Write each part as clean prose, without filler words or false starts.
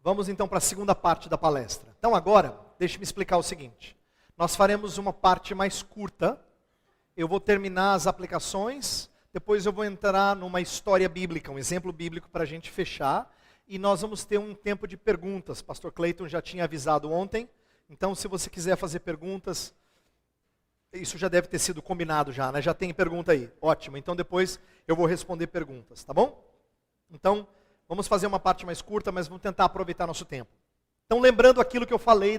Vamos então para a segunda parte da palestra. Então agora, deixe-me explicar o seguinte. Nós faremos uma parte mais curta. Eu vou terminar as aplicações, depois eu vou entrar numa história bíblica, um exemplo bíblico para a gente fechar. E nós vamos ter um tempo de perguntas. Pastor Clayton já tinha avisado ontem. Então se você quiser fazer perguntas, isso já deve ter sido combinado já, né? Já tem pergunta aí. Ótimo. Então depois eu vou responder perguntas, tá bom? Então, vamos fazer uma parte mais curta, mas vamos tentar aproveitar nosso tempo. Então, lembrando aquilo que eu falei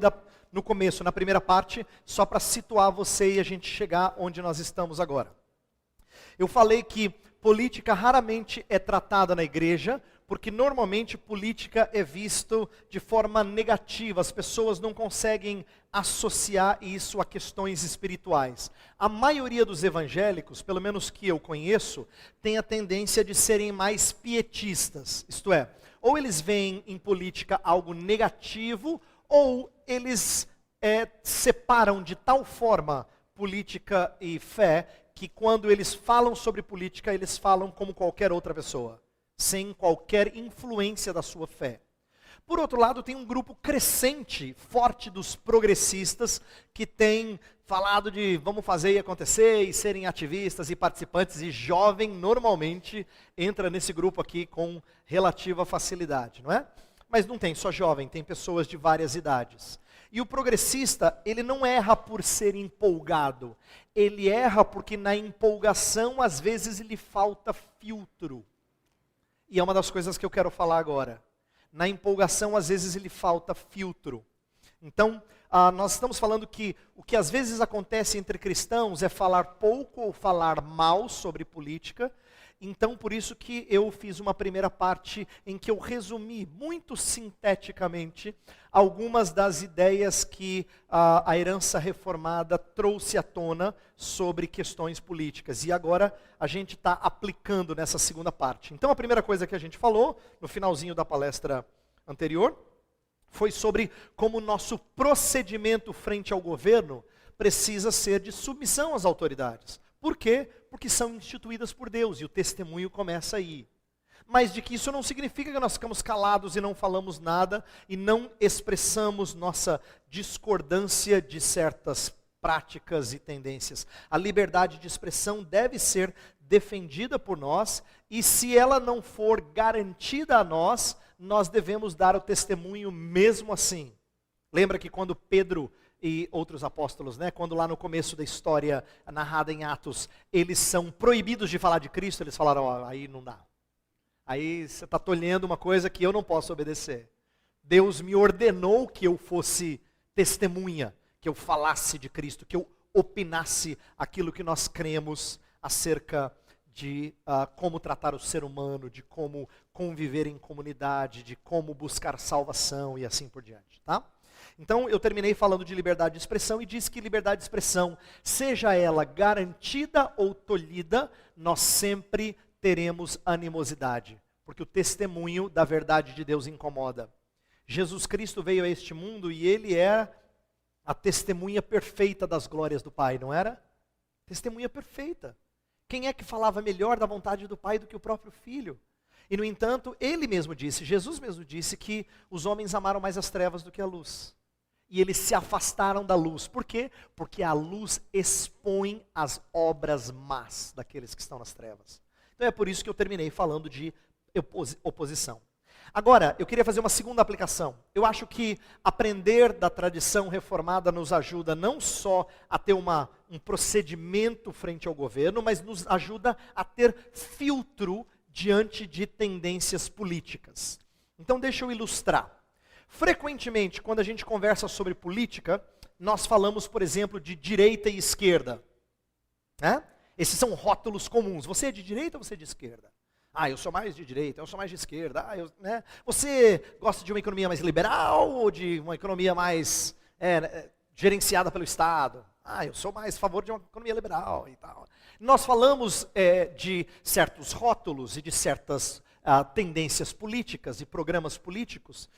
no começo, na primeira parte, só para situar você e a gente chegar onde nós estamos agora. Eu falei que política raramente é tratada na igreja, porque normalmente política é visto de forma negativa. As pessoas não conseguem associar isso a questões espirituais. A maioria dos evangélicos, pelo menos que eu conheço, tem a tendência de serem mais pietistas. Isto é, ou eles veem em política algo negativo, ou eles separam de tal forma política e fé, que quando eles falam sobre política, eles falam como qualquer outra pessoa, sem qualquer influência da sua fé. Por outro lado, tem um grupo crescente, forte dos progressistas, que tem falado de vamos fazer e acontecer, e serem ativistas e participantes, e jovem normalmente entra nesse grupo aqui com relativa facilidade, não é? Mas não tem só jovem, tem pessoas de várias idades. E o progressista, ele não erra por ser empolgado, ele erra porque na empolgação às vezes lhe falta filtro. E é uma das coisas que eu quero falar agora. Na empolgação, às vezes, lhe falta filtro. Então, nós estamos falando que o que às vezes acontece entre cristãos é falar pouco ou falar mal sobre política. Então, por isso que eu fiz uma primeira parte em que eu resumi, muito sinteticamente, algumas das ideias que a herança reformada trouxe à tona sobre questões políticas. E agora a gente está aplicando nessa segunda parte. Então, a primeira coisa que a gente falou, no finalzinho da palestra anterior, foi sobre como o nosso procedimento frente ao governo precisa ser de submissão às autoridades. Por quê? Porque são instituídas por Deus e o testemunho começa aí. Mas de que isso não significa que nós ficamos calados e não falamos nada e não expressamos nossa discordância de certas práticas e tendências. A liberdade de expressão deve ser defendida por nós e se ela não for garantida a nós, nós devemos dar o testemunho mesmo assim. Lembra que quando Pedro e outros apóstolos, né, quando lá no começo da história narrada em Atos, eles são proibidos de falar de Cristo, eles falaram, aí não dá. Aí você está tolhendo uma coisa que eu não posso obedecer. Deus me ordenou que eu fosse testemunha, que eu falasse de Cristo, que eu opinasse aquilo que nós cremos acerca de como tratar o ser humano, de como conviver em comunidade, de como buscar salvação e assim por diante, tá? Então, eu terminei falando de liberdade de expressão e disse que liberdade de expressão, seja ela garantida ou tolhida, nós sempre teremos animosidade, porque o testemunho da verdade de Deus incomoda. Jesus Cristo veio a este mundo e ele é a testemunha perfeita das glórias do Pai, não era? Testemunha perfeita. Quem é que falava melhor da vontade do Pai do que o próprio Filho? E, no entanto, ele mesmo disse, Jesus mesmo disse que os homens amaram mais as trevas do que a luz. E eles se afastaram da luz. Por quê? Porque a luz expõe as obras más daqueles que estão nas trevas. Então é por isso que eu terminei falando de oposição. Agora, eu queria fazer uma segunda aplicação. Eu acho que aprender da tradição reformada nos ajuda não só a ter um procedimento frente ao governo, mas nos ajuda a ter filtro diante de tendências políticas. Então deixa eu ilustrar. Frequentemente, quando a gente conversa sobre política, nós falamos, por exemplo, de direita e esquerda. Né? Esses são rótulos comuns. Você é de direita ou você é de esquerda? Eu sou mais de direita, eu sou mais de esquerda. Né? Você gosta de uma economia mais liberal ou de uma economia mais gerenciada pelo Estado? Eu sou mais a favor de uma economia liberal e tal. Nós falamos de certos rótulos e de certas tendências políticas e programas políticos,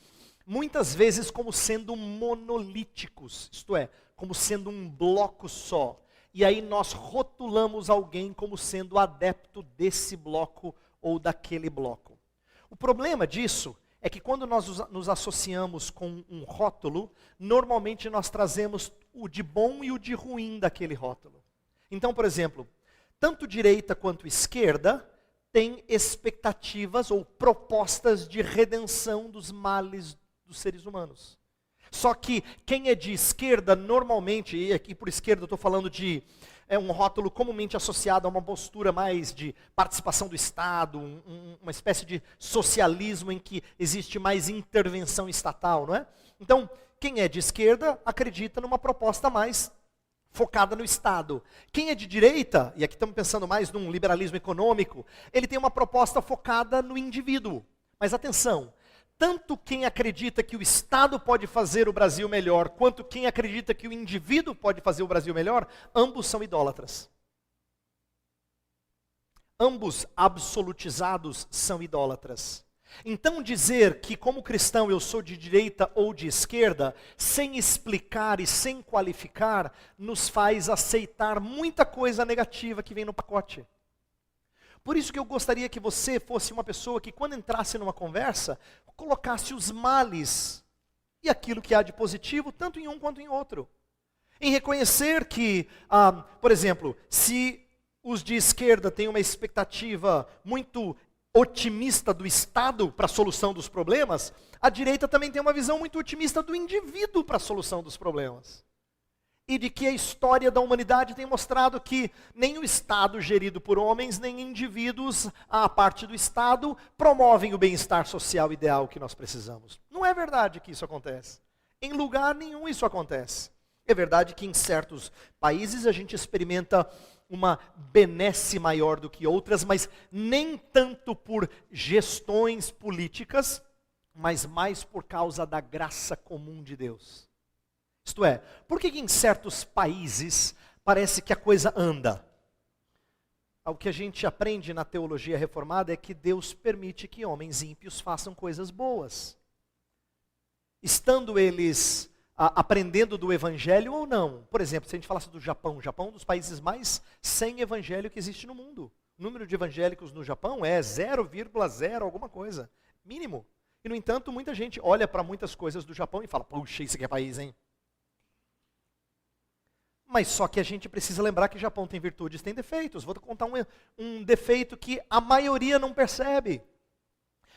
muitas vezes como sendo monolíticos, isto é, como sendo um bloco só. E aí nós rotulamos alguém como sendo adepto desse bloco ou daquele bloco. O problema disso é que quando nós nos associamos com um rótulo, normalmente nós trazemos o de bom e o de ruim daquele rótulo. Então, por exemplo, tanto direita quanto esquerda têm expectativas ou propostas de redenção dos males dos seres humanos. Só que quem é de esquerda, normalmente, e aqui por esquerda eu estou falando de um rótulo comumente associado a uma postura mais de participação do Estado, uma espécie de socialismo em que existe mais intervenção estatal, não é? Então, quem é de esquerda acredita numa proposta mais focada no Estado. Quem é de direita, e aqui estamos pensando mais num liberalismo econômico, ele tem uma proposta focada no indivíduo. Mas atenção, tanto quem acredita que o Estado pode fazer o Brasil melhor, quanto quem acredita que o indivíduo pode fazer o Brasil melhor, ambos são idólatras. Ambos absolutizados são idólatras. Então dizer que como cristão eu sou de direita ou de esquerda, sem explicar e sem qualificar, nos faz aceitar muita coisa negativa que vem no pacote. Por isso que eu gostaria que você fosse uma pessoa que quando entrasse numa conversa, colocasse os males e aquilo que há de positivo, tanto em um quanto em outro. Em reconhecer que, por exemplo, se os de esquerda têm uma expectativa muito otimista do Estado para a solução dos problemas, a direita também tem uma visão muito otimista do indivíduo para a solução dos problemas. E de que a história da humanidade tem mostrado que nem o Estado gerido por homens, nem indivíduos, à parte do Estado, promovem o bem-estar social ideal que nós precisamos. Não é verdade que isso acontece. Em lugar nenhum isso acontece. É verdade que em certos países a gente experimenta uma benesse maior do que outras, mas nem tanto por gestões políticas, mas mais por causa da graça comum de Deus. Isto é, por que em certos países parece que a coisa anda? O que a gente aprende na teologia reformada é que Deus permite que homens ímpios façam coisas boas. Estando eles aprendendo do evangelho ou não. Por exemplo, se a gente falasse do Japão, o Japão é um dos países mais sem evangelho que existe no mundo. O número de evangélicos no Japão é 0,0 alguma coisa, mínimo. E no entanto, muita gente olha para muitas coisas do Japão e fala, puxa, isso aqui é país, hein? Mas só que a gente precisa lembrar que o Japão tem virtudes, tem defeitos. Vou contar um defeito que a maioria não percebe.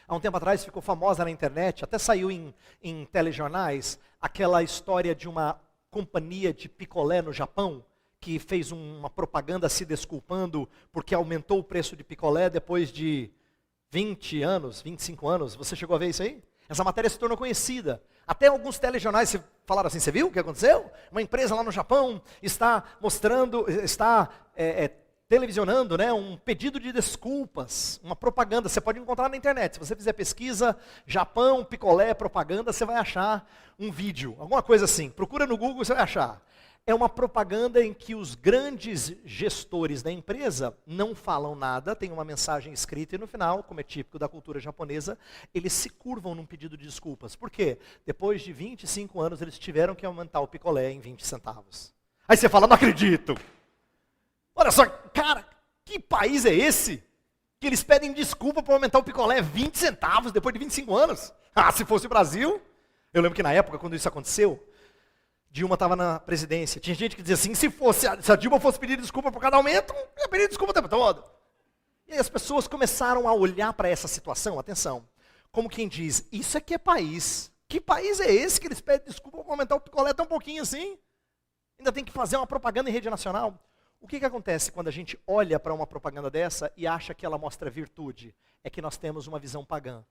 Há um tempo atrás ficou famosa na internet, até saiu em telejornais, aquela história de uma companhia de picolé no Japão, que fez uma propaganda se desculpando porque aumentou o preço de picolé depois de 20 anos, 25 anos. Você chegou a ver isso aí? Essa matéria se tornou conhecida. Até alguns telejornais falaram assim, você viu o que aconteceu? Uma empresa lá no Japão está mostrando, está televisionando, né, um pedido de desculpas, uma propaganda. Você pode encontrar na internet. Se você fizer pesquisa, Japão, picolé, propaganda, você vai achar um vídeo, alguma coisa assim. Procura no Google, você vai achar. É uma propaganda em que os grandes gestores da empresa não falam nada, tem uma mensagem escrita e no final, como é típico da cultura japonesa, eles se curvam num pedido de desculpas. Por quê? Depois de 25 anos eles tiveram que aumentar o picolé em 20 centavos. Aí você fala, não acredito! Olha só, cara, que país é esse? Que eles pedem desculpa por aumentar o picolé 20 centavos depois de 25 anos? Ah, se fosse o Brasil, eu lembro que na época, quando isso aconteceu, Dilma estava na presidência. Tinha gente que dizia assim, se a Dilma fosse pedir desculpa por cada aumento, ia pedir desculpa o tempo todo. E aí as pessoas começaram a olhar para essa situação, atenção, como quem diz, isso aqui é país. Que país é esse que eles pedem desculpa por aumentar o picolé tão pouquinho assim? Ainda tem que fazer uma propaganda em rede nacional. O que acontece quando a gente olha para uma propaganda dessa e acha que ela mostra virtude? É que nós temos uma visão pagã.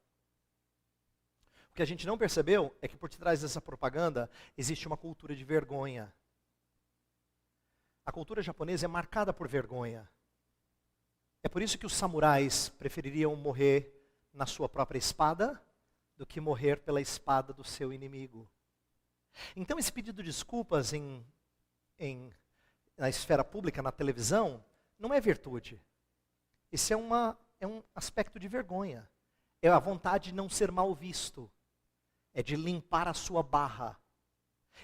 O que a gente não percebeu é que por trás dessa propaganda existe uma cultura de vergonha. A cultura japonesa é marcada por vergonha. É por isso que os samurais prefeririam morrer na sua própria espada do que morrer pela espada do seu inimigo. Então esse pedido de desculpas na esfera pública, na televisão, não é virtude. Esse é um aspecto de vergonha. É a vontade de não ser mal visto. É de limpar a sua barra.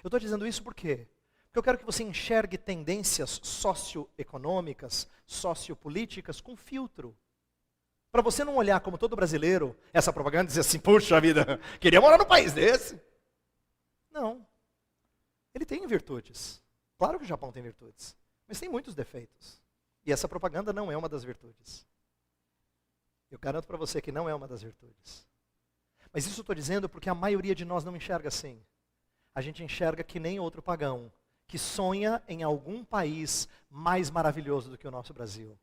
Eu estou dizendo isso por quê? Porque eu quero que você enxergue tendências socioeconômicas, sociopolíticas com filtro. Para você não olhar como todo brasileiro, essa propaganda e dizer assim, puxa vida, queria morar num país desse. Não. Ele tem virtudes. Claro que o Japão tem virtudes, mas tem muitos defeitos. E essa propaganda não é uma das virtudes. Eu garanto para você que não é uma das virtudes. Mas isso eu estou dizendo porque a maioria de nós não enxerga assim. A gente enxerga que nem outro pagão, que sonha em algum país mais maravilhoso do que o nosso Brasil.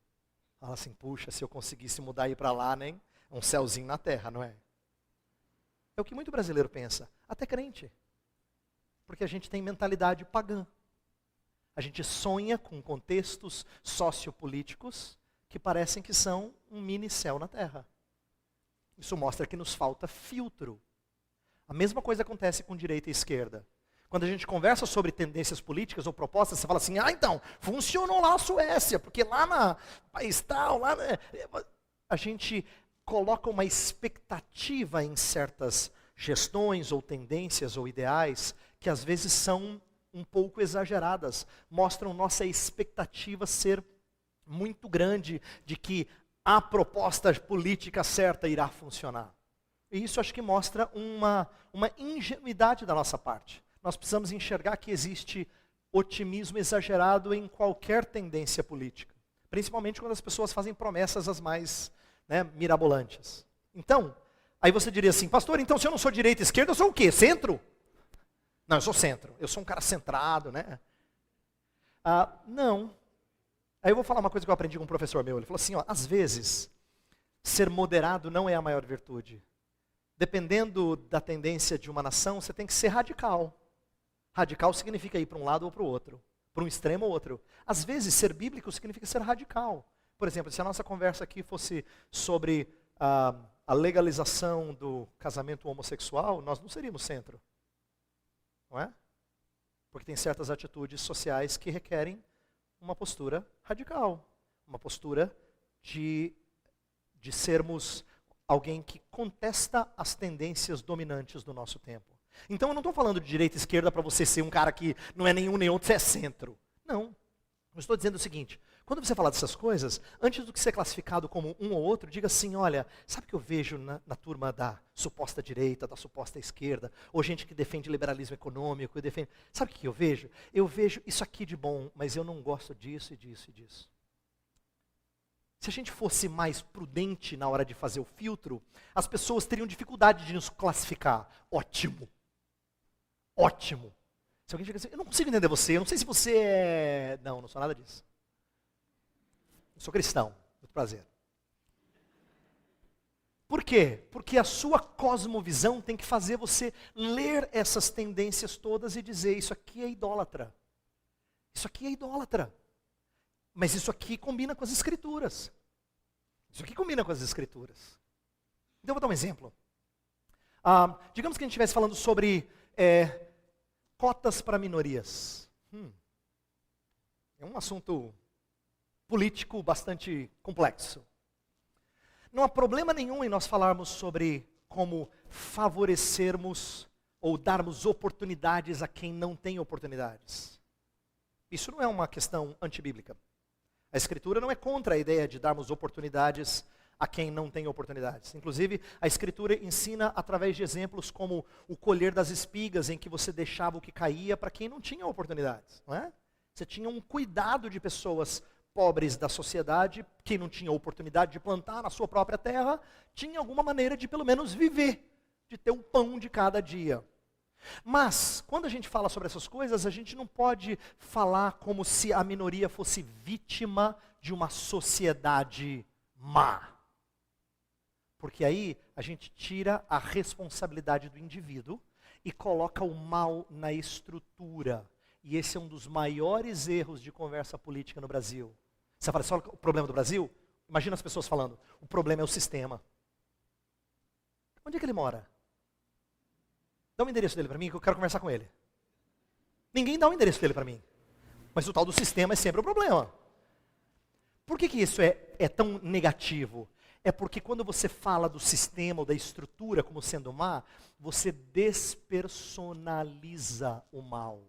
Fala assim, puxa, se eu conseguisse mudar e ir para lá, nem um céuzinho na terra, não é? É o que muito brasileiro pensa, até crente. Porque a gente tem mentalidade pagã. A gente sonha com contextos sociopolíticos que parecem que são um mini céu na terra. Isso mostra que nos falta filtro. A mesma coisa acontece com direita e esquerda. Quando a gente conversa sobre tendências políticas ou propostas, você fala assim, então, funcionou lá a Suécia, porque lá na país tal, a gente coloca uma expectativa em certas gestões ou tendências ou ideais que às vezes são um pouco exageradas, mostram nossa expectativa ser muito grande de que a proposta política certa irá funcionar. E isso acho que mostra uma ingenuidade da nossa parte. Nós precisamos enxergar que existe otimismo exagerado em qualquer tendência política. Principalmente quando as pessoas fazem promessas as mais mirabolantes. Então, aí você diria assim, pastor, então se eu não sou direita e esquerda, eu sou o quê? Centro? Não, eu sou centro. Eu sou um cara centrado, né? Não. Aí eu vou falar uma coisa que eu aprendi com um professor meu. Ele falou assim, às vezes, ser moderado não é a maior virtude. Dependendo da tendência de uma nação, você tem que ser radical. Radical significa ir para um lado ou para o outro, para um extremo ou outro. Às vezes, ser bíblico significa ser radical. Por exemplo, se a nossa conversa aqui fosse sobre a legalização do casamento homossexual, nós não seríamos centro. Não é? Porque tem certas atitudes sociais que requerem uma postura radical. Uma postura de sermos alguém que contesta as tendências dominantes do nosso tempo. Então eu não estou falando de direita e esquerda para você ser um cara que não é nenhum nem outro, você é centro. Não. Eu estou dizendo o seguinte, quando você falar dessas coisas, antes do que ser classificado como um ou outro, diga assim, olha, sabe o que eu vejo na turma da suposta direita, da suposta esquerda, ou gente que defende liberalismo econômico, sabe o que eu vejo? Eu vejo isso aqui de bom, mas eu não gosto disso e disso e disso. Se a gente fosse mais prudente na hora de fazer o filtro, as pessoas teriam dificuldade de nos classificar. Ótimo. Ótimo. Se alguém chega assim, eu não consigo entender você, eu não sei se você é... Não sou nada disso. Eu sou cristão, muito prazer. Por quê? Porque a sua cosmovisão tem que fazer você ler essas tendências todas e dizer, isso aqui é idólatra. Isso aqui é idólatra. Mas isso aqui combina com as escrituras. Isso aqui combina com as escrituras. Então eu vou dar um exemplo. Digamos que a gente estivesse falando sobre cotas para minorias. É um assunto político bastante complexo. Não há problema nenhum em nós falarmos sobre como favorecermos ou darmos oportunidades a quem não tem oportunidades. Isso não é uma questão antibíblica. A Escritura não é contra a ideia de darmos oportunidades a quem não tem oportunidades. Inclusive, a Escritura ensina através de exemplos como o colher das espigas, em que você deixava o que caía para quem não tinha oportunidades. Não é? Você tinha um cuidado de pessoas pobres da sociedade, que não tinha oportunidade de plantar na sua própria terra, tinha alguma maneira de pelo menos viver, de ter o pão de cada dia. Mas, quando a gente fala sobre essas coisas, a gente não pode falar como se a minoria fosse vítima de uma sociedade má. Porque aí a gente tira a responsabilidade do indivíduo e coloca o mal na estrutura. E esse é um dos maiores erros de conversa política no Brasil. Você fala, só o problema do Brasil? Imagina as pessoas falando, o problema é o sistema. Onde é que ele mora? Dá o endereço dele para mim que eu quero conversar com ele. Ninguém dá o endereço dele para mim. Mas o tal do sistema é sempre o problema. Por que isso é tão negativo? É porque quando você fala do sistema ou da estrutura como sendo má, você despersonaliza o mal.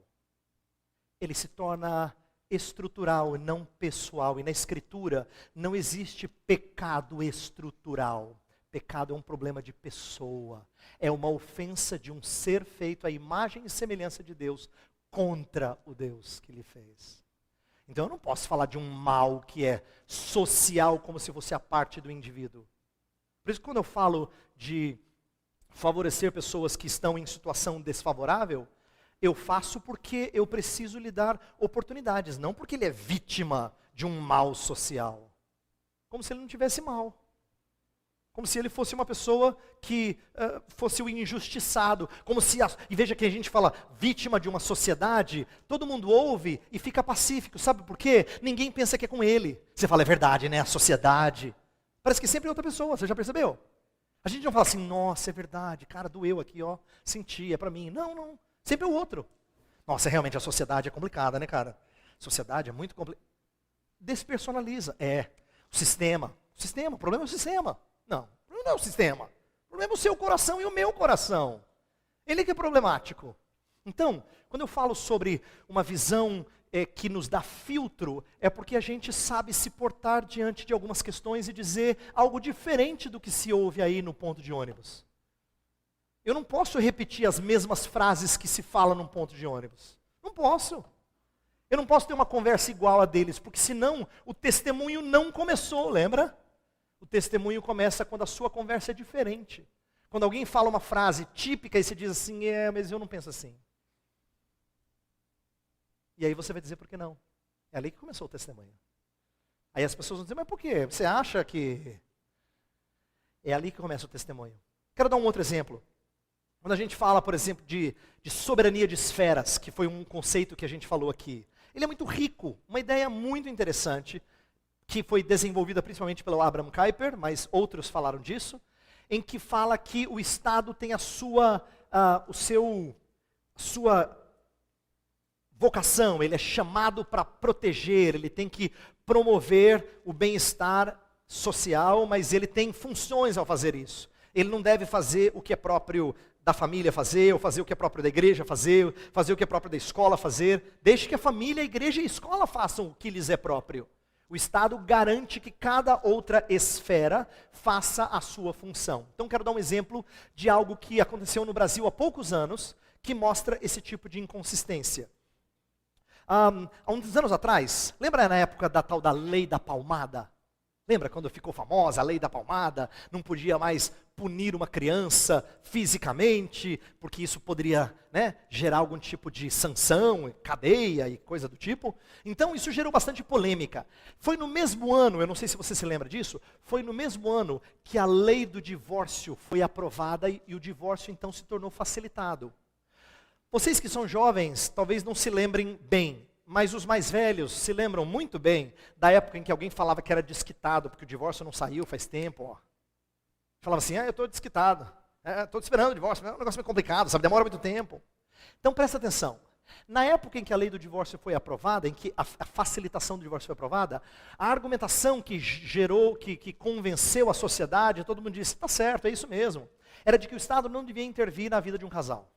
Ele se torna estrutural, não pessoal. E na Escritura não existe pecado estrutural. Pecado é um problema de pessoa. É uma ofensa de um ser feito à imagem e semelhança de Deus contra o Deus que lhe fez. Então eu não posso falar de um mal que é social como se fosse a parte do indivíduo. Por isso quando eu falo de favorecer pessoas que estão em situação desfavorável, eu faço porque eu preciso lhe dar oportunidades, não porque ele é vítima de um mal social. Como se ele não tivesse mal. Como se ele fosse uma pessoa que fosse o injustiçado. Como se, e veja que a gente fala vítima de uma sociedade, todo mundo ouve e fica pacífico. Sabe por quê? Ninguém pensa que é com ele. Você fala, é verdade, né? A sociedade. Parece que sempre é outra pessoa, você já percebeu? A gente não fala assim, nossa, é verdade, cara, doeu aqui, ó, senti, é pra mim. Não, não, sempre é o outro. Nossa, realmente a sociedade é complicada, né, cara? A sociedade é muito complicada. Despersonaliza. O sistema, o problema é o sistema. Não, o problema não é o sistema. O problema é o seu coração e o meu coração. Ele que é problemático. Então, quando eu falo sobre uma visão que nos dá filtro, é porque a gente sabe se portar diante de algumas questões e dizer algo diferente do que se ouve aí no ponto de ônibus. Eu não posso repetir as mesmas frases que se fala num ponto de ônibus. Não posso. Eu não posso ter uma conversa igual a deles, porque senão o testemunho não começou, lembra? O testemunho começa quando a sua conversa é diferente. Quando alguém fala uma frase típica e você diz assim, mas eu não penso assim. E aí você vai dizer por que não. É ali que começou o testemunho. Aí as pessoas vão dizer, mas por quê? Você acha que... É ali que começa o testemunho. Quero dar um outro exemplo. Quando a gente fala, por exemplo, de soberania de esferas, que foi um conceito que a gente falou aqui. Ele é muito rico, uma ideia muito interessante, que foi desenvolvida principalmente pelo Abraham Kuyper, mas outros falaram disso, em que fala que o Estado tem a sua vocação, ele é chamado para proteger, ele tem que promover o bem-estar social, mas ele tem funções ao fazer isso. Ele não deve fazer o que é próprio da família fazer, ou fazer o que é próprio da igreja fazer o que é próprio da escola fazer. Deixe que a família, a igreja e a escola façam o que lhes é próprio. O Estado garante que cada outra esfera faça a sua função. Então quero dar um exemplo de algo que aconteceu no Brasil há poucos anos, que mostra esse tipo de inconsistência. Há uns anos atrás, lembra na época da tal da lei da palmada? Lembra quando ficou famosa a lei da palmada? Não podia mais punir uma criança fisicamente, porque isso poderia, gerar algum tipo de sanção, cadeia e coisa do tipo. Então isso gerou bastante polêmica. Foi no mesmo ano, eu não sei se você se lembra disso, foi no mesmo ano que a lei do divórcio foi aprovada e o divórcio então se tornou facilitado. Vocês que são jovens talvez não se lembrem bem, mas os mais velhos se lembram muito bem da época em que alguém falava que era desquitado, porque o divórcio não saiu faz tempo. Ó. Falava assim, eu estou desquitado, estou esperando o divórcio, é um negócio meio complicado, sabe, demora muito tempo. Então presta atenção, na época em que a lei do divórcio foi aprovada, em que a facilitação do divórcio foi aprovada, a argumentação que gerou, que convenceu a sociedade, todo mundo disse, está certo, é isso mesmo, era de que o Estado não devia intervir na vida de um casal.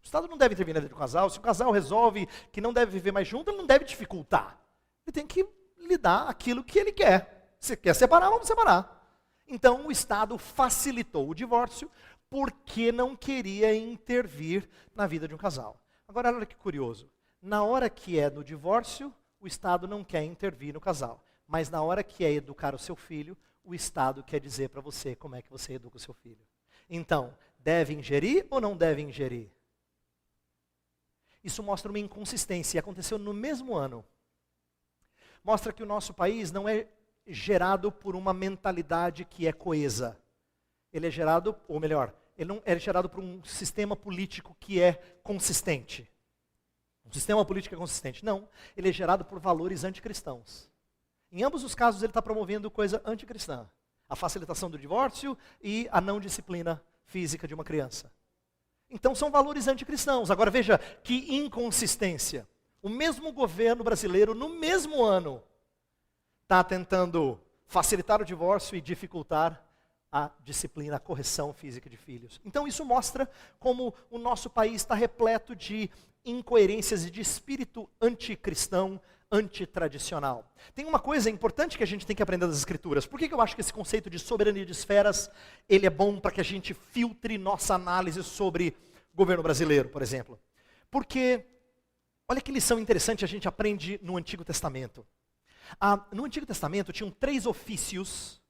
O Estado não deve intervir na vida do casal. Se o casal resolve que não deve viver mais junto, ele não deve dificultar. Ele tem que lhe dar aquilo que ele quer. Se quer separar, vamos separar. Então o Estado facilitou o divórcio porque não queria intervir na vida de um casal. Agora olha que curioso. Na hora que é no divórcio, o Estado não quer intervir no casal. Mas na hora que é educar o seu filho, o Estado quer dizer para você como é que você educa o seu filho. Então, deve ingerir ou não deve ingerir? Isso mostra uma inconsistência, e aconteceu no mesmo ano. Mostra que o nosso país não é gerado por uma mentalidade que é coesa. Ele é gerado, ou melhor, ele não é gerado por um sistema político que é consistente. Um sistema político é consistente. Não, ele é gerado por valores anticristãos. Em ambos os casos ele está promovendo coisa anticristã. A facilitação do divórcio e a não disciplina física de uma criança. Então são valores anticristãos. Agora veja que inconsistência. O mesmo governo brasileiro, no mesmo ano, está tentando facilitar o divórcio e dificultar a disciplina, a correção física de filhos. Então isso mostra como o nosso país está repleto de incoerências e de espírito anticristão, antitradicional. Tem uma coisa importante que a gente tem que aprender das Escrituras. Por que eu acho que esse conceito de soberania de esferas, ele é bom para que a gente filtre nossa análise sobre o governo brasileiro, por exemplo? Porque, olha que lição interessante a gente aprende no Antigo Testamento. No Antigo Testamento tinham 3 ofícios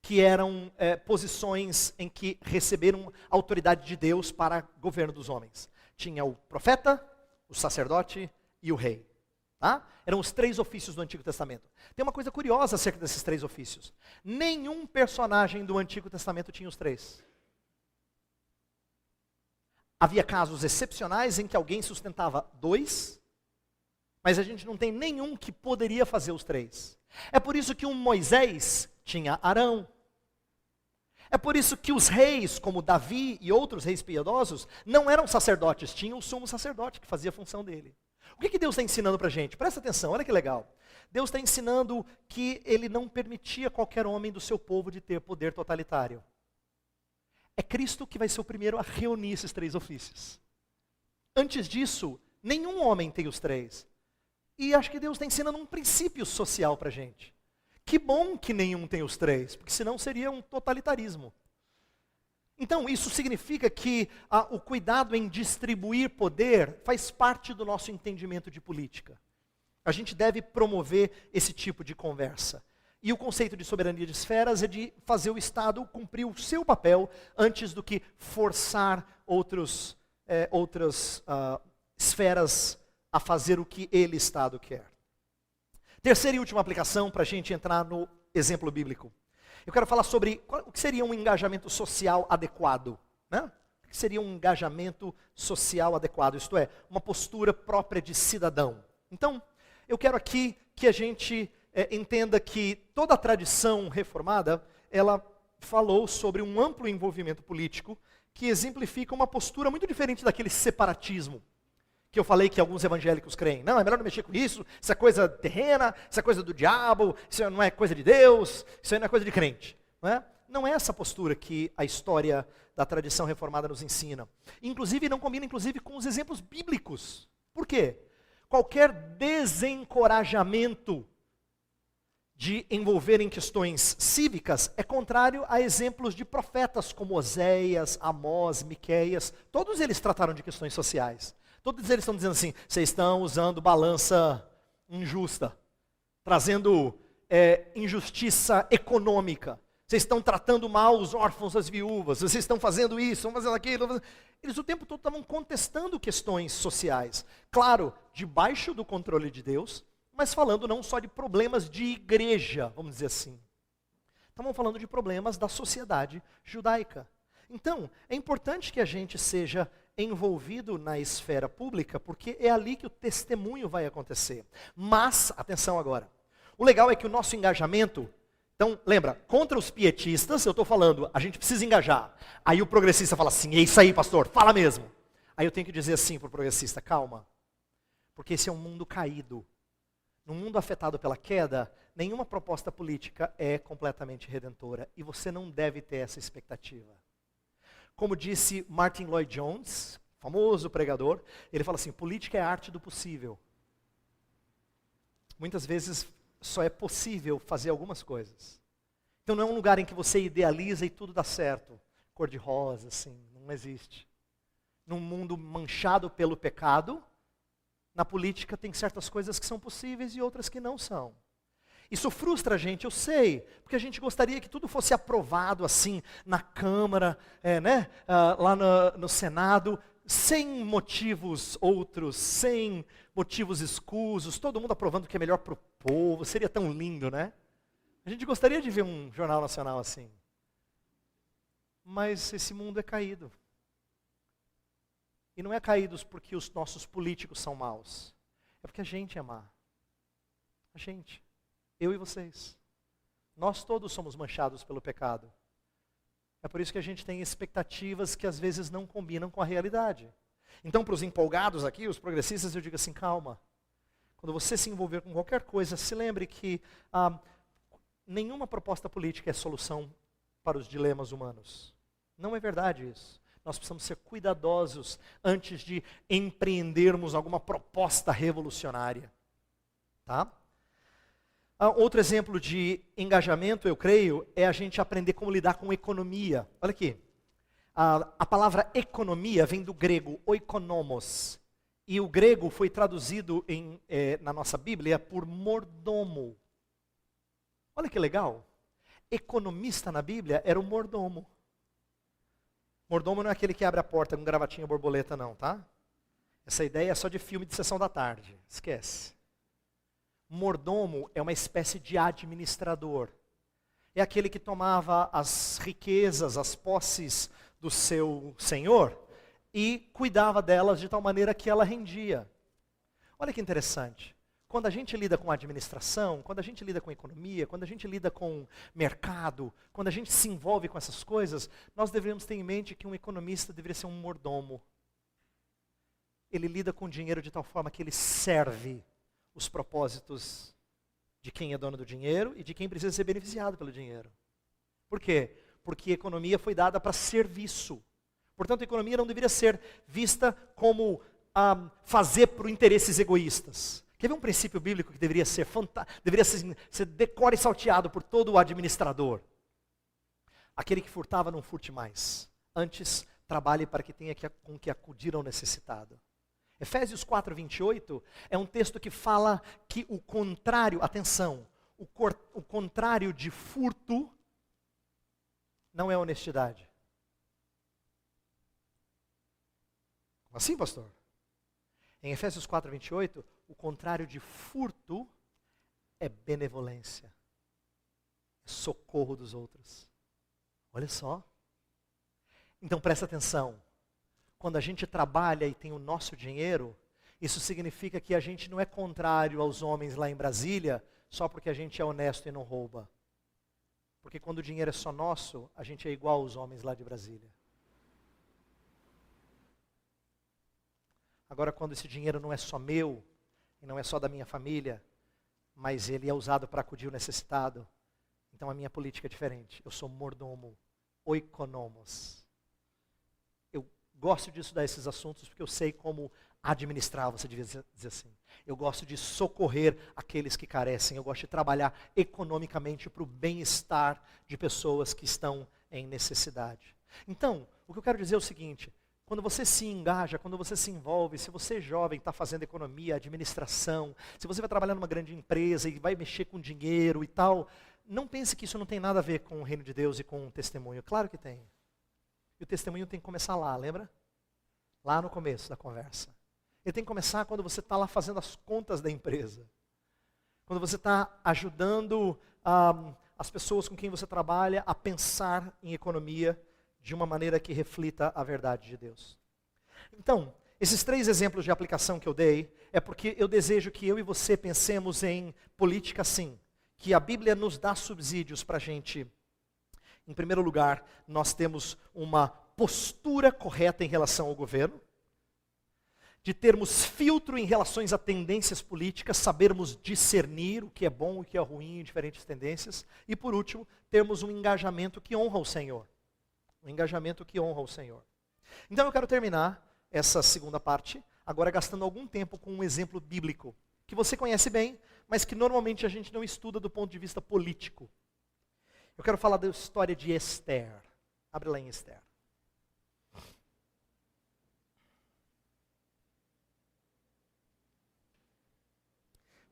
que eram posições em que receberam autoridade de Deus para governo dos homens. Tinha o profeta, o sacerdote e o rei. Tá? Eram os 3 ofícios do Antigo Testamento. Tem uma coisa curiosa acerca desses 3 ofícios. Nenhum personagem do Antigo Testamento tinha os 3. Havia casos excepcionais em que alguém sustentava 2, mas a gente não tem nenhum que poderia fazer os 3. É por isso que um Moisés tinha Arão. É por isso que os reis, como Davi e outros reis piedosos, não eram sacerdotes, tinham o sumo sacerdote que fazia a função dele. O que Deus está ensinando para a gente? Presta atenção, olha que legal. Deus está ensinando que Ele não permitia qualquer homem do seu povo de ter poder totalitário. É Cristo que vai ser o primeiro a reunir esses 3 ofícios. Antes disso, nenhum homem tem os 3. E acho que Deus está ensinando um princípio social para a gente. Que bom que nenhum tem os 3, porque senão seria um totalitarismo. Então, isso significa que o cuidado em distribuir poder faz parte do nosso entendimento de política. A gente deve promover esse tipo de conversa. E o conceito de soberania de esferas é de fazer o Estado cumprir o seu papel antes do que forçar outras esferas a fazer o que ele, Estado, quer. Terceira e última aplicação para a gente entrar no exemplo bíblico. Eu quero falar sobre o que seria um engajamento social adequado. Né? O que seria um engajamento social adequado? Isto é, uma postura própria de cidadão. Então, eu quero aqui que a gente entenda que toda a tradição reformada, ela falou sobre um amplo envolvimento político que exemplifica uma postura muito diferente daquele separatismo que eu falei que alguns evangélicos creem. Não, é melhor não mexer com isso é coisa terrena, isso é coisa do diabo, isso não é coisa de Deus, isso aí não é coisa de crente. Não é essa postura que a história da tradição reformada nos ensina. Inclusive, não combina com os exemplos bíblicos. Por quê? Qualquer desencorajamento de envolver em questões cívicas é contrário a exemplos de profetas como Oséias, Amós, Miqueias. Todos eles trataram de questões sociais. Todos eles estão dizendo assim, vocês estão usando balança injusta, trazendo injustiça econômica, vocês estão tratando mal os órfãos, as viúvas, vocês estão fazendo isso, estão fazendo aquilo. Eles o tempo todo estavam contestando questões sociais. Claro, debaixo do controle de Deus, mas falando não só de problemas de igreja, vamos dizer assim. Estavam falando de problemas da sociedade judaica. Então, é importante que a gente seja envolvido na esfera pública, porque é ali que o testemunho vai acontecer. Mas, atenção agora, o legal é que o nosso engajamento, então, lembra, contra os pietistas, eu estou falando, a gente precisa engajar. Aí o progressista fala assim, é isso aí, pastor, fala mesmo. Aí eu tenho que dizer assim para o progressista, calma, porque esse é um mundo caído. Num mundo afetado pela queda, nenhuma proposta política é completamente redentora, e você não deve ter essa expectativa. Como disse Martin Lloyd Jones, famoso pregador, ele fala assim, política é a arte do possível. Muitas vezes só é possível fazer algumas coisas. Então não é um lugar em que você idealiza e tudo dá certo. Cor de rosa, assim, não existe. Num mundo manchado pelo pecado, na política tem certas coisas que são possíveis e outras que não são. Isso frustra a gente, eu sei, porque a gente gostaria que tudo fosse aprovado assim, na Câmara, lá no Senado, sem motivos outros, sem motivos escusos, todo mundo aprovando o que é melhor para o povo, seria tão lindo, né? A gente gostaria de ver um jornal nacional assim. Mas esse mundo é caído. E não é caído porque os nossos políticos são maus, é porque a gente é má. A gente. Eu e vocês. Nós todos somos manchados pelo pecado. É por isso que a gente tem expectativas que às vezes não combinam com a realidade. Então, para os empolgados aqui, os progressistas, eu digo assim, calma. Quando você se envolver com qualquer coisa, se lembre que nenhuma proposta política é solução para os dilemas humanos. Não é verdade isso. Nós precisamos ser cuidadosos antes de empreendermos alguma proposta revolucionária. Tá? Outro exemplo de engajamento, eu creio, é a gente aprender como lidar com economia. Olha aqui. A palavra economia vem do grego oikonomos. E o grego foi traduzido na nossa Bíblia por mordomo. Olha que legal. Economista na Bíblia era o mordomo. Mordomo não é aquele que abre a porta com gravatinha borboleta não, tá? Essa ideia é só de filme de sessão da tarde. Esquece. Mordomo é uma espécie de administrador. É aquele que tomava as riquezas, as posses do seu senhor e cuidava delas de tal maneira que ela rendia. Olha que interessante. Quando a gente lida com administração, quando a gente lida com economia, quando a gente lida com mercado, quando a gente se envolve com essas coisas, nós devemos ter em mente que um economista deveria ser um mordomo. Ele lida com o dinheiro de tal forma que ele serve os propósitos de quem é dono do dinheiro e de quem precisa ser beneficiado pelo dinheiro. Por quê? Porque a economia foi dada para serviço. Portanto, a economia não deveria ser vista como fazer por interesses egoístas. Quer ver um princípio bíblico que deveria ser decore e salteado por todo o administrador? Aquele que furtava não furte mais. Antes, trabalhe para que tenha com que acudir ao necessitado. Efésios 4:28 é um texto que fala que o contrário, atenção, o contrário de furto não é honestidade. Como assim, pastor? Em Efésios 4:28, o contrário de furto é benevolência, é socorro dos outros. Olha só. Então presta atenção. Quando a gente trabalha e tem o nosso dinheiro, isso significa que a gente não é contrário aos homens lá em Brasília, só porque a gente é honesto e não rouba. Porque quando o dinheiro é só nosso, a gente é igual aos homens lá de Brasília. Agora, quando esse dinheiro não é só meu, e não é só da minha família, mas ele é usado para acudir o necessitado, então a minha política é diferente. Eu sou mordomo, oikonomos. Eu gosto de estudar esses assuntos porque eu sei como administrar, você devia dizer assim. Eu gosto de socorrer aqueles que carecem, eu gosto de trabalhar economicamente para o bem-estar de pessoas que estão em necessidade. Então, o que eu quero dizer é o seguinte: quando você se engaja, quando você se envolve, se você é jovem, está fazendo economia, administração, se você vai trabalhar numa grande empresa e vai mexer com dinheiro e tal, não pense que isso não tem nada a ver com o reino de Deus e com o testemunho. Claro que tem. E o testemunho tem que começar lá, lembra? Lá no começo da conversa. Ele tem que começar quando você está lá fazendo as contas da empresa. Quando você está ajudando as pessoas com quem você trabalha a pensar em economia de uma maneira que reflita a verdade de Deus. Então, esses 3 exemplos de aplicação que eu dei, é porque eu desejo que eu e você pensemos em política assim, que a Bíblia nos dá subsídios para a gente. Em primeiro lugar, nós temos uma postura correta em relação ao governo, de termos filtro em relação a tendências políticas, sabermos discernir o que é bom e o que é ruim em diferentes tendências, e por último, termos um engajamento que honra o Senhor. Um engajamento que honra o Senhor. Então eu quero terminar essa segunda parte, agora gastando algum tempo com um exemplo bíblico, que você conhece bem, mas que normalmente a gente não estuda do ponto de vista político. Eu quero falar da história de Esther. Abre lá em Esther.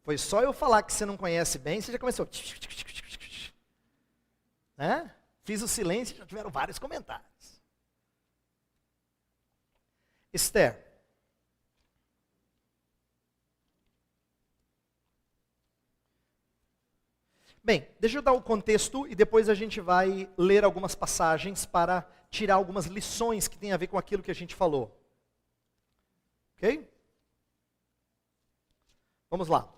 Foi só eu falar que você não conhece bem, você já começou. Né? Fiz o silêncio e já tiveram vários comentários. Esther. Bem, deixa eu dar o contexto e depois a gente vai ler algumas passagens para tirar algumas lições que têm a ver com aquilo que a gente falou. Ok? Vamos lá.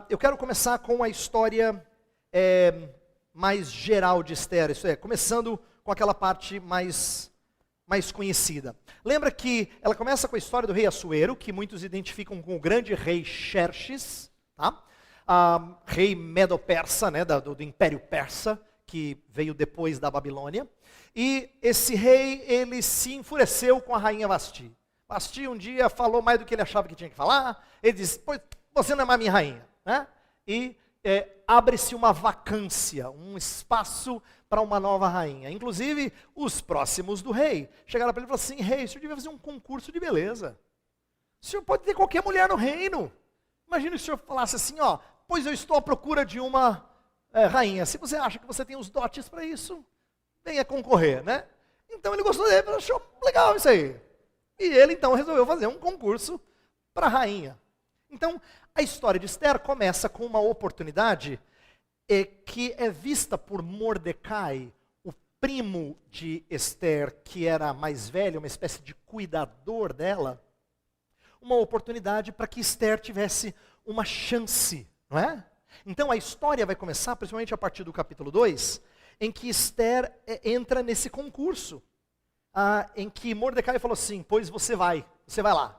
Eu quero começar com a história mais geral de Esther, isso é, começando com aquela parte mais conhecida. Lembra que ela começa com a história do rei Assuero, que muitos identificam com o grande rei Xerxes, tá? Rei Medo-Persa, né, do Império Persa, que veio depois da Babilônia. E esse rei, ele se enfureceu com a rainha Vasti. Vasti um dia falou mais do que ele achava que tinha que falar. Ele disse, pois você não é mais minha rainha. Né? E abre-se uma vacância, um espaço para uma nova rainha. Inclusive, os próximos do rei chegaram para ele e falaram assim, rei, o senhor devia fazer um concurso de beleza. O senhor pode ter qualquer mulher no reino. Imagina se o senhor falasse assim, pois eu estou à procura de uma rainha. Se você acha que você tem os dotes para isso, venha concorrer, né? Então ele gostou dele, achou legal isso aí. E ele então resolveu fazer um concurso para a rainha. Então, a história de Esther começa com uma oportunidade que é vista por Mordecai, o primo de Esther, que era mais velho, uma espécie de cuidador dela, uma oportunidade para que Esther tivesse uma chance, não é? Então a história vai começar, principalmente a partir do capítulo 2, em que Esther entra nesse concurso, em que Mordecai falou assim, pois você vai lá,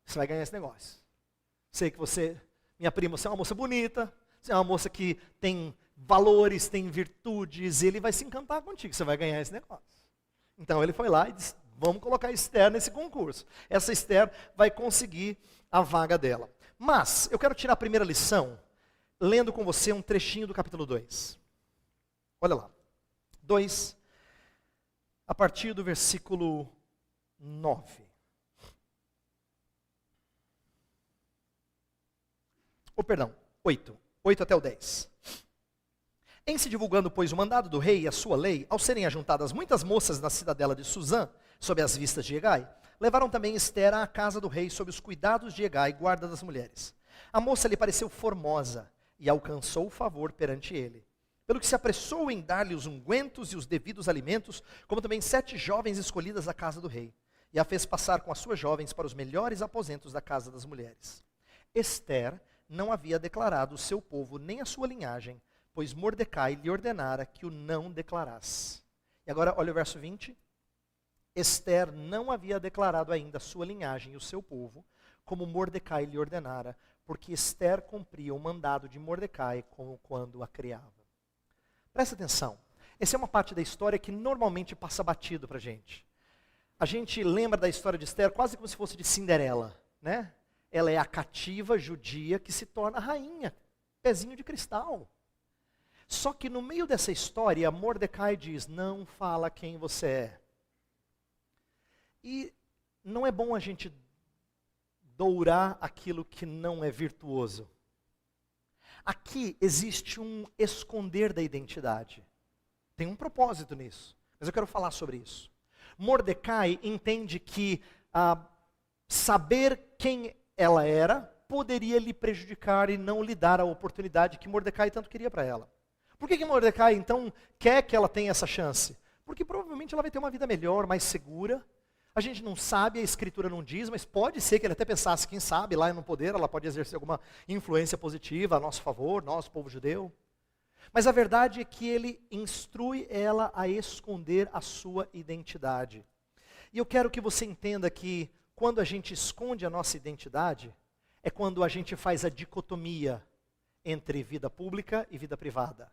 você vai ganhar esse negócio. Sei que você, minha prima, você é uma moça bonita, você é uma moça que tem valores, tem virtudes, e ele vai se encantar contigo, você vai ganhar esse negócio. Então ele foi lá e disse, vamos colocar Esther nesse concurso. Essa Esther vai conseguir a vaga dela. Mas, eu quero tirar a primeira lição, lendo com você um trechinho do capítulo 2. Olha lá. 2, a partir do versículo 9. Perdão, 8. 8 até o 10. Em se divulgando, pois, o mandado do rei e a sua lei, ao serem ajuntadas muitas moças na cidadela de Suzã, sob as vistas de Hegai, levaram também Esther à casa do rei, sob os cuidados de Hegai, guarda das mulheres. A moça lhe pareceu formosa, e alcançou o favor perante ele. Pelo que se apressou em dar-lhe os ungüentos e os devidos alimentos, como também 7 jovens escolhidas da casa do rei, e a fez passar com as suas jovens para os melhores aposentos da casa das mulheres. Esther não havia declarado o seu povo nem a sua linhagem, pois Mordecai lhe ordenara que o não declarasse. E agora olha o verso 20. Esther não havia declarado ainda a sua linhagem e o seu povo, como Mordecai lhe ordenara, porque Esther cumpria o mandado de Mordecai como quando a criava. Presta atenção, essa é uma parte da história que normalmente passa batido para a gente. A gente lembra da história de Esther quase como se fosse de Cinderela, né? Ela é a cativa judia que se torna rainha, pezinho de cristal. Só que no meio dessa história, Mordecai diz, não fala quem você é. E não é bom a gente dourar aquilo que não é virtuoso. Aqui existe um esconder da identidade. Tem um propósito nisso, mas eu quero falar sobre isso. Mordecai entende que saber quem ela era poderia lhe prejudicar e não lhe dar a oportunidade que Mordecai tanto queria para ela. Por que Mordecai então quer que ela tenha essa chance? Porque provavelmente ela vai ter uma vida melhor, mais segura. A gente não sabe, a escritura não diz, mas pode ser que ele até pensasse, quem sabe, lá no poder ela pode exercer alguma influência positiva a nosso favor, nós, povo judeu. Mas a verdade é que ele instrui ela a esconder a sua identidade. E eu quero que você entenda que quando a gente esconde a nossa identidade, é quando a gente faz a dicotomia entre vida pública e vida privada.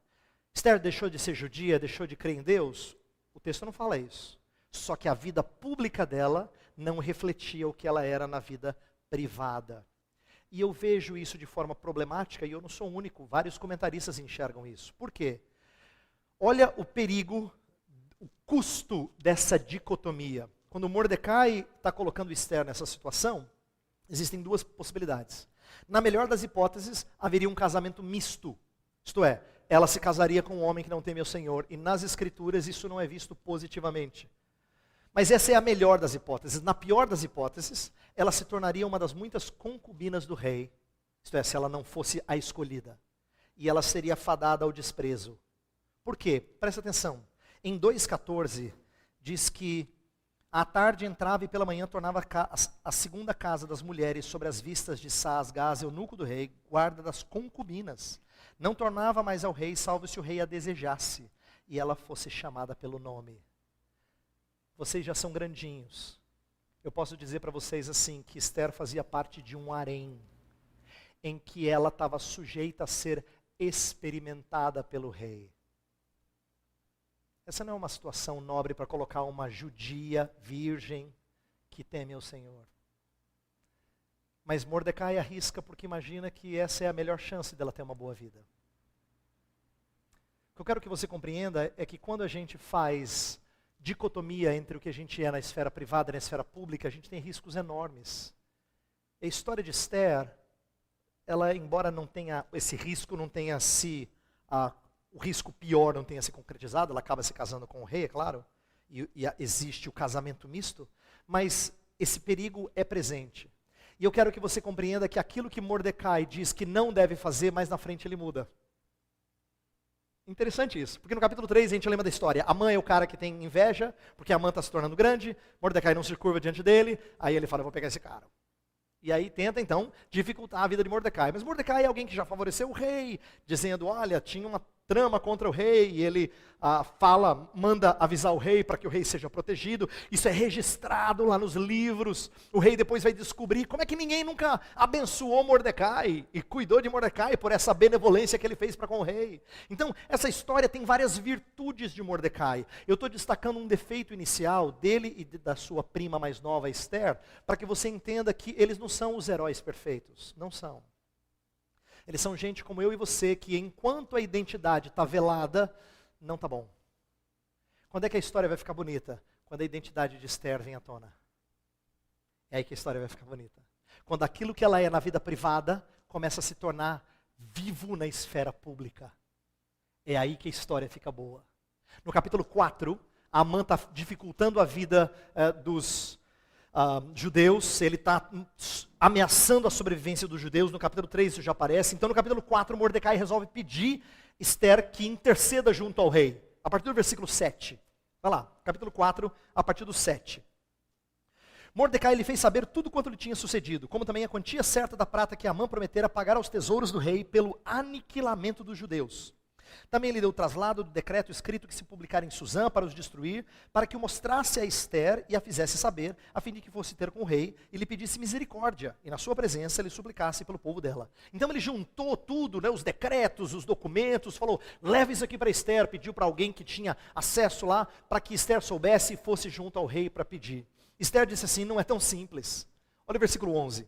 Esther deixou de ser judia, deixou de crer em Deus? O texto não fala isso. Só que a vida pública dela não refletia o que ela era na vida privada. E eu vejo isso de forma problemática, e eu não sou o único, vários comentaristas enxergam isso. Por quê? Olha o perigo, o custo dessa dicotomia. Quando Mordecai está colocando Esther nessa situação, existem 2 possibilidades. Na melhor das hipóteses, haveria um casamento misto. Isto é, ela se casaria com um homem que não teme ao Senhor. E nas escrituras isso não é visto positivamente. Mas essa é a melhor das hipóteses. Na pior das hipóteses, ela se tornaria uma das muitas concubinas do rei. Isto é, se ela não fosse a escolhida. E ela seria fadada ao desprezo. Por quê? Presta atenção. Em 2,14, diz que à tarde entrava e pela manhã tornava a segunda casa das mulheres sobre as vistas de Saasgás, eunuco do rei, guarda das concubinas. Não tornava mais ao rei, salvo se o rei a desejasse, e ela fosse chamada pelo nome. Vocês já são grandinhos. Eu posso dizer para vocês assim, que Esther fazia parte de um harém, em que ela estava sujeita a ser experimentada pelo rei. Essa não é uma situação nobre para colocar uma judia virgem que teme ao Senhor. Mas Mordecai arrisca porque imagina que essa é a melhor chance dela ter uma boa vida. O que eu quero que você compreenda é que quando a gente faz dicotomia entre o que a gente é na esfera privada e na esfera pública, a gente tem riscos enormes. A história de Esther, ela, embora não tenha esse risco, não tenha o risco pior não tenha se concretizado, ela acaba se casando com o rei, é claro, e existe o casamento misto, mas esse perigo é presente. E eu quero que você compreenda que aquilo que Mordecai diz que não deve fazer, mais na frente ele muda. Interessante isso, porque no capítulo 3 a gente lembra da história. Amã é o cara que tem inveja, porque Amã está se tornando grande, Mordecai não se curva diante dele, aí ele fala, eu vou pegar esse cara. E aí tenta então dificultar a vida de Mordecai. Mas Mordecai é alguém que já favoreceu o rei, dizendo, olha, tinha uma trama contra o rei, e ele manda avisar o rei para que o rei seja protegido. Isso é registrado lá nos livros. O rei depois vai descobrir como é que ninguém nunca abençoou Mordecai e cuidou de Mordecai por essa benevolência que ele fez para com o rei. Então, essa história tem várias virtudes de Mordecai. Eu estou destacando um defeito inicial dele e da sua prima mais nova, Esther, para que você entenda que eles não são os heróis perfeitos. Não são. Eles são gente como eu e você, que enquanto a identidade está velada, não está bom. Quando é que a história vai ficar bonita? Quando a identidade de Esther vem à tona. É aí que a história vai ficar bonita. Quando aquilo que ela é na vida privada, começa a se tornar vivo na esfera pública. É aí que a história fica boa. No capítulo 4, Amã está dificultando a vida dos judeus, ele está ameaçando a sobrevivência dos judeus. No capítulo 3 isso já aparece. Então no capítulo 4 Mordecai resolve pedir Esther que interceda junto ao rei. A partir do versículo 7. Vai lá, capítulo 4, a partir do 7. Mordecai lhe fez saber tudo quanto lhe tinha sucedido, como também a quantia certa da prata que Amã prometera pagar aos tesouros do rei pelo aniquilamento dos judeus. Também lhe deu o traslado do decreto escrito que se publicara em Suzã para os destruir, para que o mostrasse a Esther e a fizesse saber, a fim de que fosse ter com o rei e lhe pedisse misericórdia, e na sua presença ele suplicasse pelo povo dela. Então ele juntou tudo, os decretos, os documentos, falou, leva isso aqui para Esther, pediu para alguém que tinha acesso lá, para que Esther soubesse e fosse junto ao rei para pedir. Esther disse assim, não é tão simples. Olha o versículo 11.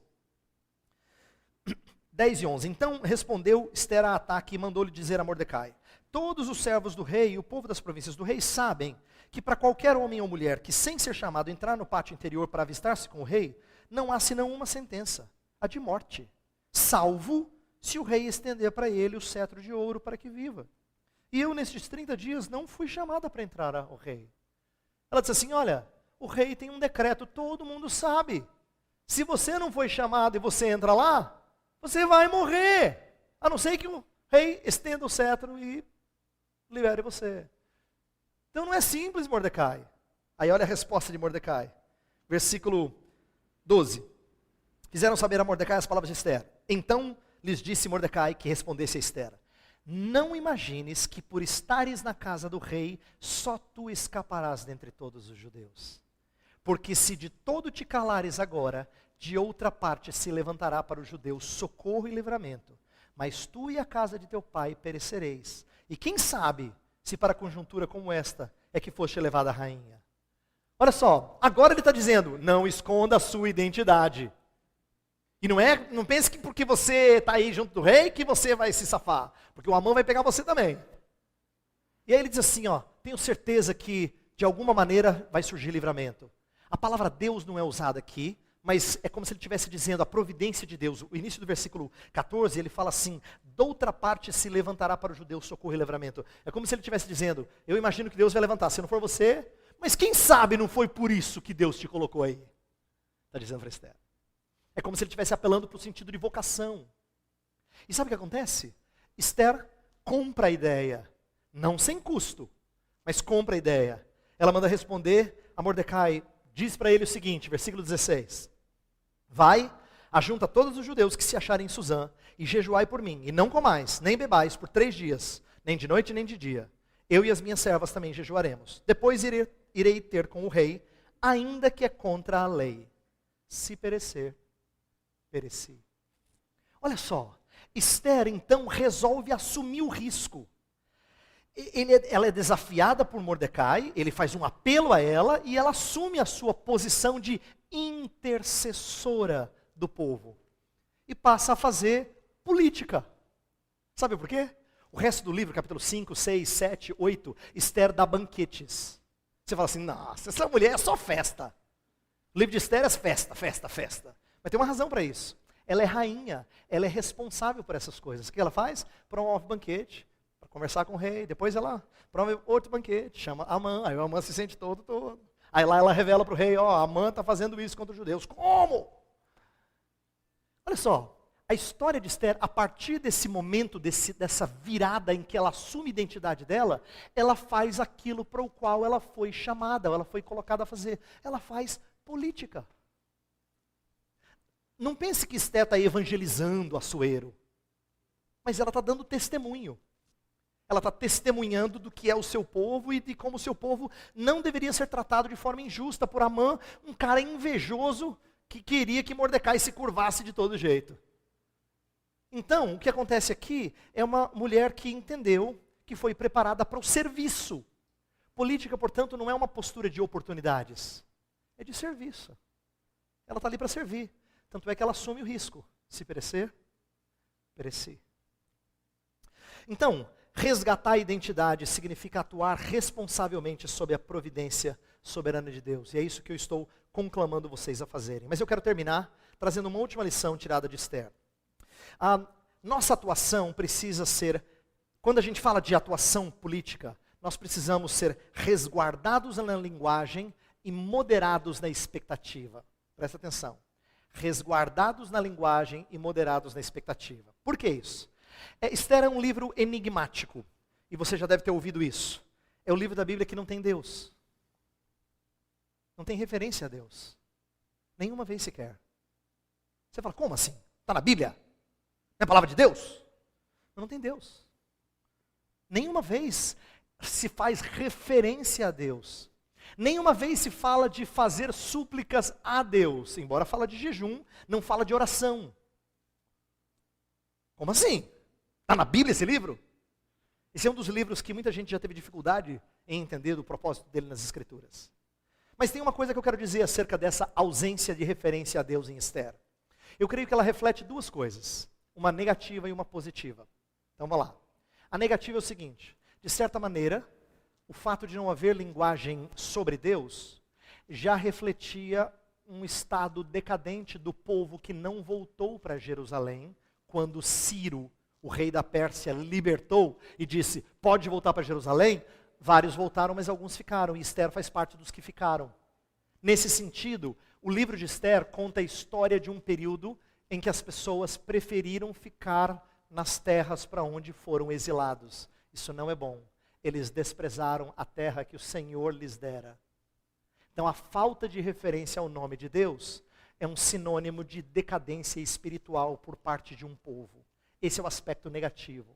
10 e 11. Então respondeu Esther a Ataque e mandou-lhe dizer a Mordecai, todos os servos do rei e o povo das províncias do rei sabem que para qualquer homem ou mulher que sem ser chamado entrar no pátio interior para avistar-se com o rei, não há senão uma sentença, a de morte, salvo se o rei estender para ele o cetro de ouro para que viva. E eu nestes 30 dias não fui chamada para entrar ao rei. Ela disse assim, olha, o rei tem um decreto, todo mundo sabe. Se você não foi chamado e você entra lá, você vai morrer, a não ser que o rei estenda o cetro e libere você. Então não é simples, Mordecai. Aí olha a resposta de Mordecai. Versículo 12. Fizeram saber a Mordecai as palavras de Esther. Então lhes disse Mordecai que respondesse a Esther, não imagines que por estares na casa do rei, só tu escaparás dentre todos os judeus. Porque se de todo te calares agora, de outra parte se levantará para os judeus socorro e livramento. Mas tu e a casa de teu pai perecereis. E quem sabe, se para conjuntura como esta, é que foste levada a rainha. Olha só, agora ele está dizendo, não esconda a sua identidade. E não pense que porque você está aí junto do rei, que você vai se safar. Porque o Amã vai pegar você também. E aí ele diz assim, tenho certeza que de alguma maneira vai surgir livramento. A palavra Deus não é usada aqui, mas é como se ele estivesse dizendo a providência de Deus. O início do versículo 14, ele fala assim, de outra parte se levantará para os judeus socorro e livramento. É como se ele estivesse dizendo, eu imagino que Deus vai levantar, se não for você, mas quem sabe não foi por isso que Deus te colocou aí. Está dizendo para Esther. É como se ele estivesse apelando para o sentido de vocação. E sabe o que acontece? Esther compra a ideia, não sem custo, mas compra a ideia. Ela manda responder a Mordecai, diz para ele o seguinte, versículo 16. Vai, ajunta todos os judeus que se acharem em Suzã, e jejuai por mim, e não comais, nem bebais por 3 dias, nem de noite nem de dia. Eu e as minhas servas também jejuaremos. Depois irei ter com o rei, ainda que é contra a lei. Se perecer, pereci. Olha só, Esther então resolve assumir o risco. Ela é desafiada por Mordecai, ele faz um apelo a ela e ela assume a sua posição de intercessora do povo. E passa a fazer política. Sabe por quê? O resto do livro, capítulo 5, 6, 7, 8, Esther dá banquetes. Você fala assim, nossa, essa mulher é só festa. O livro de Esther é festa, festa, festa. Mas tem uma razão para isso. Ela é rainha, ela é responsável por essas coisas. O que ela faz? Promove banquete, para conversar com o rei. Depois ela promove outro banquete, chama Amã. Aí o Amã se sente todo. Aí lá ela revela para o rei, Amã está fazendo isso contra os judeus. Como? Olha só, a história de Esther, a partir desse momento, dessa virada em que ela assume a identidade dela, ela faz aquilo para o qual ela foi chamada, ela foi colocada a fazer. Ela faz política. Não pense que Esther está evangelizando Assuero, mas ela está dando testemunho. Ela está testemunhando do que é o seu povo e de como o seu povo não deveria ser tratado de forma injusta por Amã, um cara invejoso que queria que Mordecai se curvasse de todo jeito. Então, o que acontece aqui é uma mulher que entendeu que foi preparada para o serviço. Política, portanto, não é uma postura de oportunidades, é de serviço. Ela está ali para servir. Tanto é que ela assume o risco. Se perecer, pereci. Então, resgatar a identidade significa atuar responsavelmente sob a providência soberana de Deus. E é isso que eu estou conclamando vocês a fazerem. Mas eu quero terminar trazendo uma última lição tirada de Esther. A nossa atuação precisa ser, quando a gente fala de atuação política, nós precisamos ser resguardados na linguagem e moderados na expectativa. Presta atenção. Resguardados na linguagem e moderados na expectativa. Por que isso? Esther é um livro enigmático, e você já deve ter ouvido isso. É o livro da Bíblia que não tem Deus. Não tem referência a Deus. Nenhuma vez sequer. Você fala, como assim? Está na Bíblia? Não é a palavra de Deus? Não tem Deus. Nenhuma vez se faz referência a Deus. Nenhuma vez se fala de fazer súplicas a Deus. Embora fala de jejum, não fala de oração. Como assim? Está na Bíblia esse livro? Esse é um dos livros que muita gente já teve dificuldade em entender o propósito dele nas Escrituras. Mas tem uma coisa que eu quero dizer acerca dessa ausência de referência a Deus em Esther. Eu creio que ela reflete duas coisas. Uma negativa e uma positiva. Então vamos lá. A negativa é o seguinte. De certa maneira, o fato de não haver linguagem sobre Deus já refletia um estado decadente do povo que não voltou para Jerusalém quando Ciro, o rei da Pérsia, libertou e disse, pode voltar para Jerusalém? Vários voltaram, mas alguns ficaram, e Esther faz parte dos que ficaram. Nesse sentido, o livro de Esther conta a história de um período em que as pessoas preferiram ficar nas terras para onde foram exilados. Isso não é bom. Eles desprezaram a terra que o Senhor lhes dera. Então a falta de referência ao nome de Deus é um sinônimo de decadência espiritual por parte de um povo. Esse é o aspecto negativo.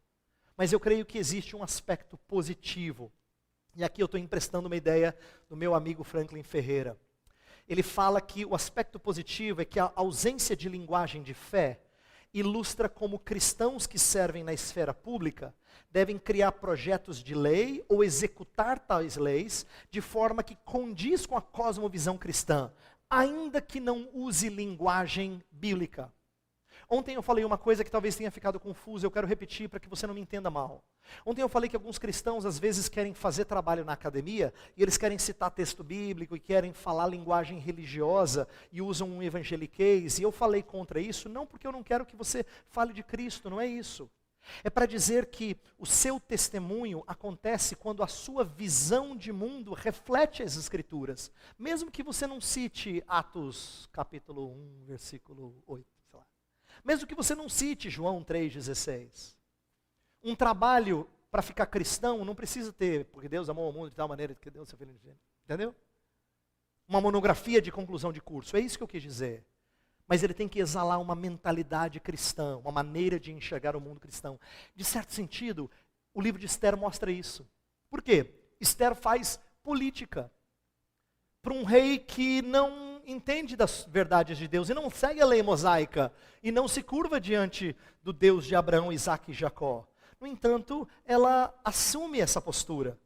Mas eu creio que existe um aspecto positivo. E aqui eu estou emprestando uma ideia do meu amigo Franklin Ferreira. Ele fala que o aspecto positivo é que a ausência de linguagem de fé ilustra como cristãos que servem na esfera pública devem criar projetos de lei ou executar tais leis de forma que condiz com a cosmovisão cristã, ainda que não use linguagem bíblica. Ontem eu falei uma coisa que talvez tenha ficado confusa, eu quero repetir para que você não me entenda mal. Ontem eu falei que alguns cristãos às vezes querem fazer trabalho na academia e eles querem citar texto bíblico e querem falar linguagem religiosa e usam um evangeliquez, e eu falei contra isso, não porque eu não quero que você fale de Cristo, não é isso. É para dizer que o seu testemunho acontece quando a sua visão de mundo reflete as Escrituras. Mesmo que você não cite Atos capítulo 1, versículo 8, sei lá. Mesmo que você não cite João 3,16. Um trabalho para ficar cristão não precisa ter, porque Deus amou o mundo de tal maneira que Deus seu filho de entendeu? Uma monografia de conclusão de curso, é isso que eu quis dizer. Mas ele tem que exalar uma mentalidade cristã, uma maneira de enxergar o mundo cristão. De certo sentido, o livro de Esther mostra isso. Por quê? Esther faz política para um rei que não entende das verdades de Deus e não segue a lei mosaica e não se curva diante do Deus de Abraão, Isaque e Jacó. No entanto, ela assume essa postura.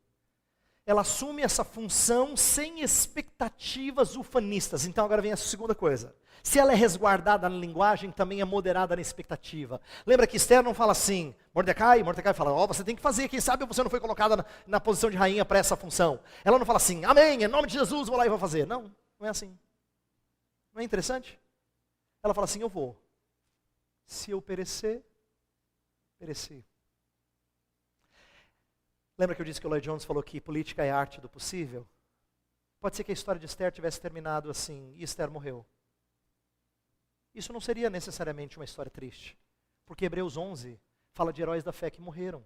Ela assume essa função sem expectativas ufanistas. Então agora vem a segunda coisa. Se ela é resguardada na linguagem, também é moderada na expectativa. Lembra que Esther não fala assim, Mordecai fala, você tem que fazer, quem sabe você não foi colocada na posição de rainha para essa função. Ela não fala assim, amém, em nome de Jesus, vou lá e vou fazer. Não, não é assim. Não é interessante? Ela fala assim, eu vou. Se eu perecer, pereci. Lembra que eu disse que o Lloyd Jones falou que política é a arte do possível? Pode ser que a história de Esther tivesse terminado assim, e Esther morreu. Isso não seria necessariamente uma história triste, porque Hebreus 11 fala de heróis da fé que morreram.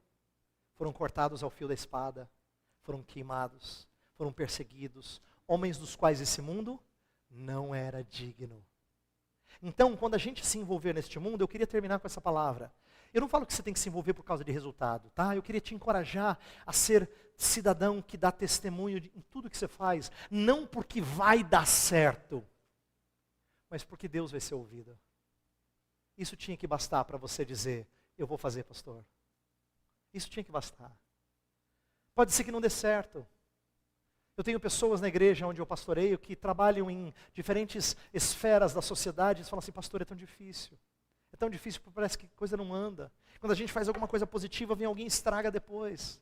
Foram cortados ao fio da espada, foram queimados, foram perseguidos, homens dos quais esse mundo não era digno. Então, quando a gente se envolver neste mundo, eu queria terminar com essa palavra. Eu não falo que você tem que se envolver por causa de resultado, tá? Eu queria te encorajar a ser cidadão que dá testemunho em tudo que você faz, não porque vai dar certo, mas porque Deus vai ser ouvido. Isso tinha que bastar para você dizer, eu vou fazer, pastor. Isso tinha que bastar. Pode ser que não dê certo. Eu tenho pessoas na igreja onde eu pastoreio que trabalham em diferentes esferas da sociedade e falam assim, pastor, é tão difícil. É tão difícil porque parece que coisa não anda. Quando a gente faz alguma coisa positiva, vem alguém e estraga depois.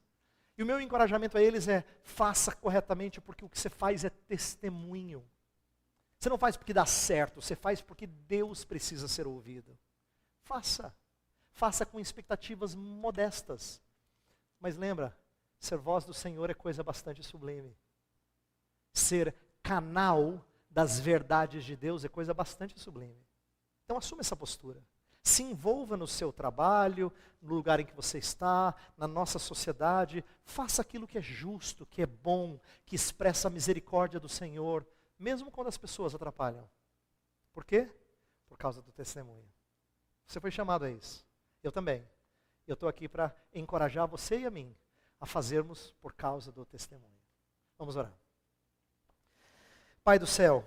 E o meu encorajamento a eles é, faça corretamente, porque o que você faz é testemunho. Você não faz porque dá certo, você faz porque Deus precisa ser ouvido. Faça. Faça com expectativas modestas. Mas lembra, ser voz do Senhor é coisa bastante sublime. Ser canal das verdades de Deus é coisa bastante sublime. Então assuma essa postura. Se envolva no seu trabalho, no lugar em que você está, na nossa sociedade. Faça aquilo que é justo, que é bom, que expressa a misericórdia do Senhor, mesmo quando as pessoas atrapalham. Por quê? Por causa do testemunho. Você foi chamado a isso. Eu também. Eu estou aqui para encorajar você e a mim a fazermos por causa do testemunho. Vamos orar. Pai do céu,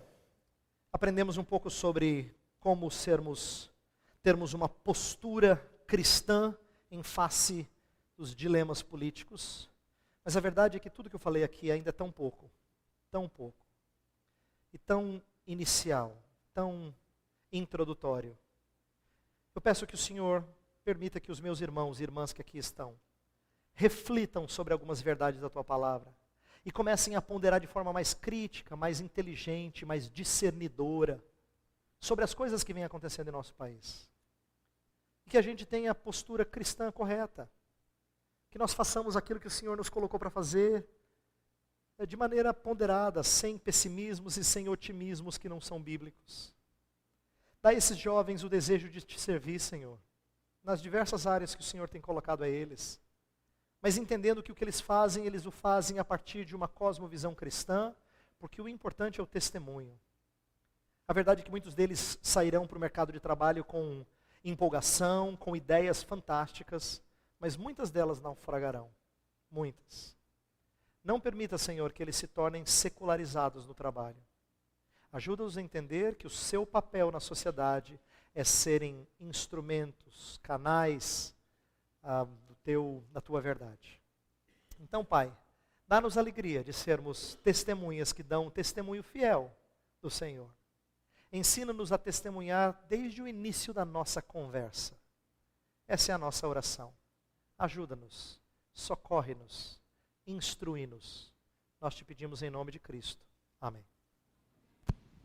aprendemos um pouco sobre como termos uma postura cristã em face dos dilemas políticos. Mas a verdade é que tudo que eu falei aqui ainda é tão pouco. E tão inicial, tão introdutório. Eu peço que o Senhor permita que os meus irmãos e irmãs que aqui estão reflitam sobre algumas verdades da Tua palavra e comecem a ponderar de forma mais crítica, mais inteligente, mais discernidora sobre as coisas que vêm acontecendo em nosso país. E que a gente tenha a postura cristã correta. Que nós façamos aquilo que o Senhor nos colocou para fazer, de maneira ponderada, sem pessimismos e sem otimismos que não são bíblicos. Dá a esses jovens o desejo de te servir, Senhor, nas diversas áreas que o Senhor tem colocado a eles. Mas entendendo que o que eles o fazem a partir de uma cosmovisão cristã, porque o importante é o testemunho. A verdade é que muitos deles sairão para o mercado de trabalho com empolgação, com ideias fantásticas, mas muitas delas naufragarão. Muitas. Não permita, Senhor, que eles se tornem secularizados no trabalho. Ajuda-os a entender que o seu papel na sociedade é serem instrumentos, canais da Tua verdade. Então, Pai, dá-nos a alegria de sermos testemunhas que dão um testemunho fiel do Senhor. Ensina-nos a testemunhar desde o início da nossa conversa. Essa é a nossa oração. Ajuda-nos, socorre-nos, instrui-nos. Nós te pedimos em nome de Cristo. Amém.